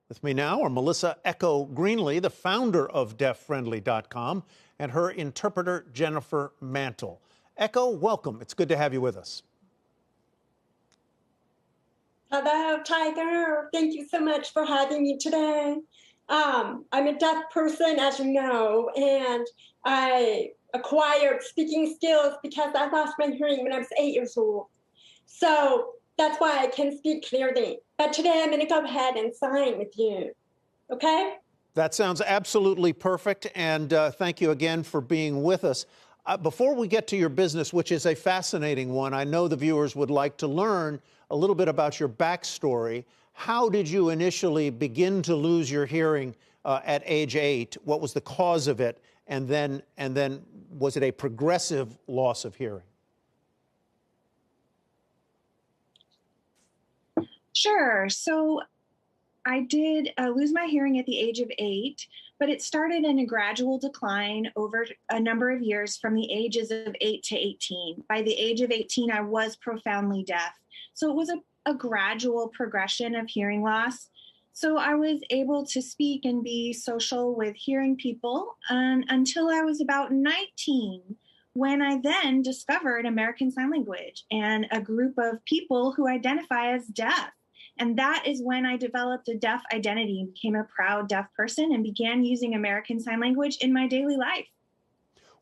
With me now are Melissa Echo Greenlee, the founder of DeafFriendly.com, and her interpreter, Jennifer Mantle. Echo, welcome. It's good to have you with us. Hello, Tiger. Thank you so much for having me today. I'm a deaf person, as you know, and I acquired speaking skills because I lost my hearing when I was 8 years old. So that's why I can speak clearly. But today I'm going to go ahead and sign with you. Okay? That sounds absolutely perfect, and thank you again for being with us. Before we get to your business, which is a fascinating one, I know the viewers would like to learn a little bit about your backstory. How did you initially begin to lose your hearing at age 8? What was the cause of it? And then was it a progressive loss of hearing? Sure. So I did lose my hearing at the age of 8, but it started in a gradual decline over a number of years from the ages of 8 to 18. By the age of 18, I was profoundly deaf. So it was a gradual progression of hearing loss. So I was able to speak and be social with hearing people until I was about 19, when I then discovered American Sign Language and a group of people who identify as deaf. And that is when I developed a deaf identity, became a proud deaf person, and began using American Sign Language in my daily life.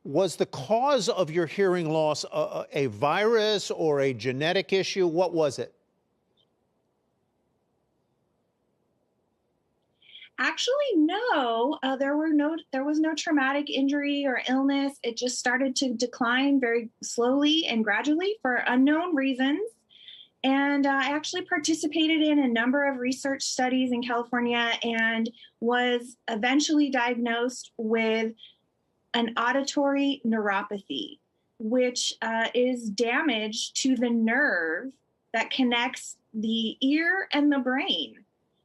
Was the cause of your hearing loss a virus or a genetic issue? What was it? Actually, no. There was no traumatic injury or illness. It just started to decline very slowly and gradually for unknown reasons. And I actually participated in a number of research studies in California and was eventually diagnosed with an auditory neuropathy, which is damage to the nerve that connects the ear and the brain.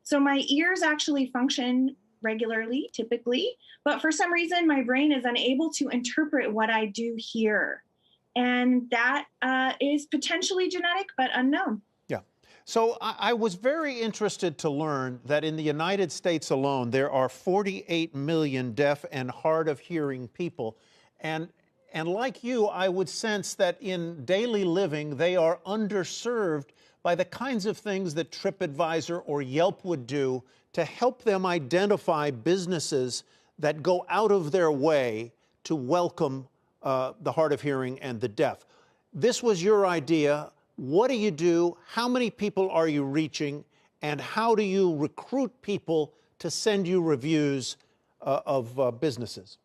So my ears actually function regularly, typically, but for some reason, my brain is unable to interpret what I do hear. And that is potentially genetic, but unknown. Yeah. So I was very interested to learn that in the United States alone, there are 48 million deaf and hard of hearing people. And like you, I would sense that in daily living, they are underserved by the kinds of things that TripAdvisor or Yelp would do to help them identify businesses that go out of their way to welcome the hard of hearing and the deaf. This was your idea. What do you do? How many people are you reaching? And how do you recruit people to send you reviews of businesses?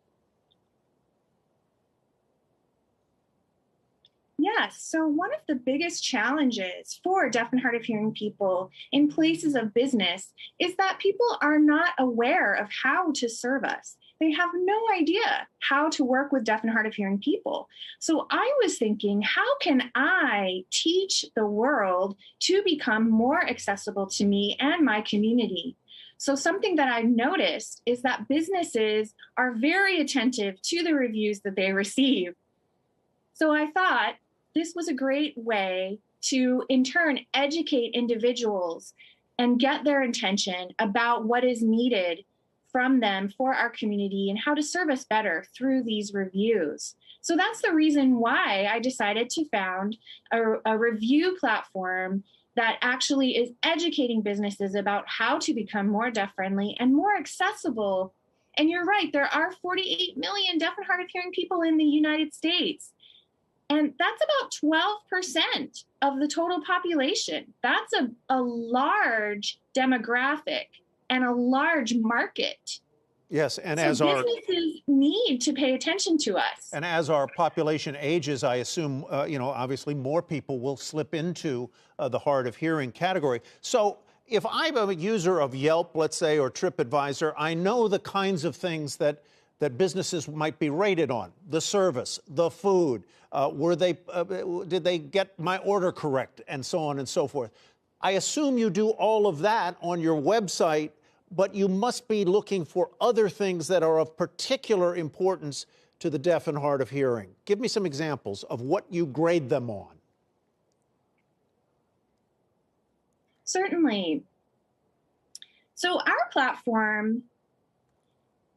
Yes. So one of the biggest challenges for deaf and hard of hearing people in places of business is that people are not aware of how to serve us. They have no idea how to work with deaf and hard of hearing people. So I was thinking, how can I teach the world to become more accessible to me and my community? So something that I've noticed is that businesses are very attentive to the reviews that they receive. So I thought this was a great way to, in turn, educate individuals and get their attention about what is needed from them for our community and how to serve us better through these reviews. So that's the reason why I decided to found a review platform that actually is educating businesses about how to become more deaf-friendly and more accessible. And you're right, there are 48 million deaf and hard of hearing people in the United States. And that's about 12% of the total population. That's a large demographic and a large market. Yes, and so businesses need to pay attention to us. And as our population ages, I assume, obviously more people will slip into the hard of hearing category. So if I'm a user of Yelp, let's say, or TripAdvisor, I know the kinds of things that businesses might be rated on: the service, the food, did they get my order correct, and so on and so forth. I assume you do all of that on your website, but you must be looking for other things that are of particular importance to the deaf and hard of hearing. Give me some examples of what you grade them on. Certainly. So our platform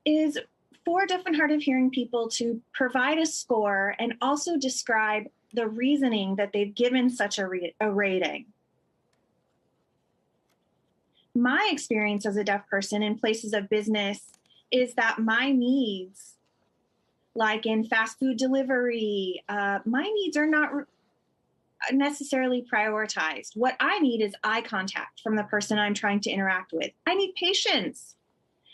is for deaf and hard of hearing people to provide a score and also describe the reasoning that they've given such a rating. My experience as a deaf person in places of business is that my needs, like in fast food delivery, my needs are not necessarily prioritized. What I need is eye contact from the person I'm trying to interact with. I need patience.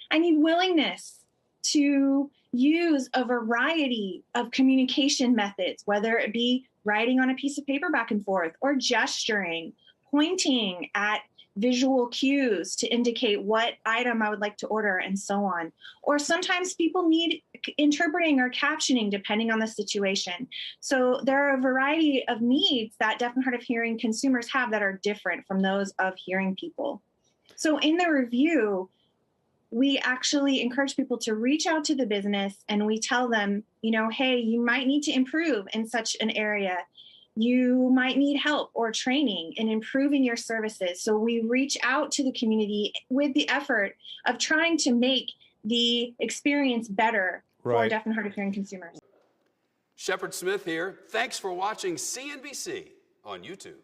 I need willingness to use a variety of communication methods, whether it be writing on a piece of paper back and forth or gesturing, pointing at visual cues to indicate what item I would like to order and so on. Or sometimes people need interpreting or captioning depending on the situation. So there are a variety of needs that deaf and hard of hearing consumers have that are different from those of hearing people. So in the review, we actually encourage people to reach out to the business and we tell them, you know, hey, you might need to improve in such an area. You might need help or training in improving your services. So we reach out to the community with the effort of trying to make the experience better for deaf and hard of hearing consumers. Shepard Smith here. Thanks for watching CNBC on YouTube.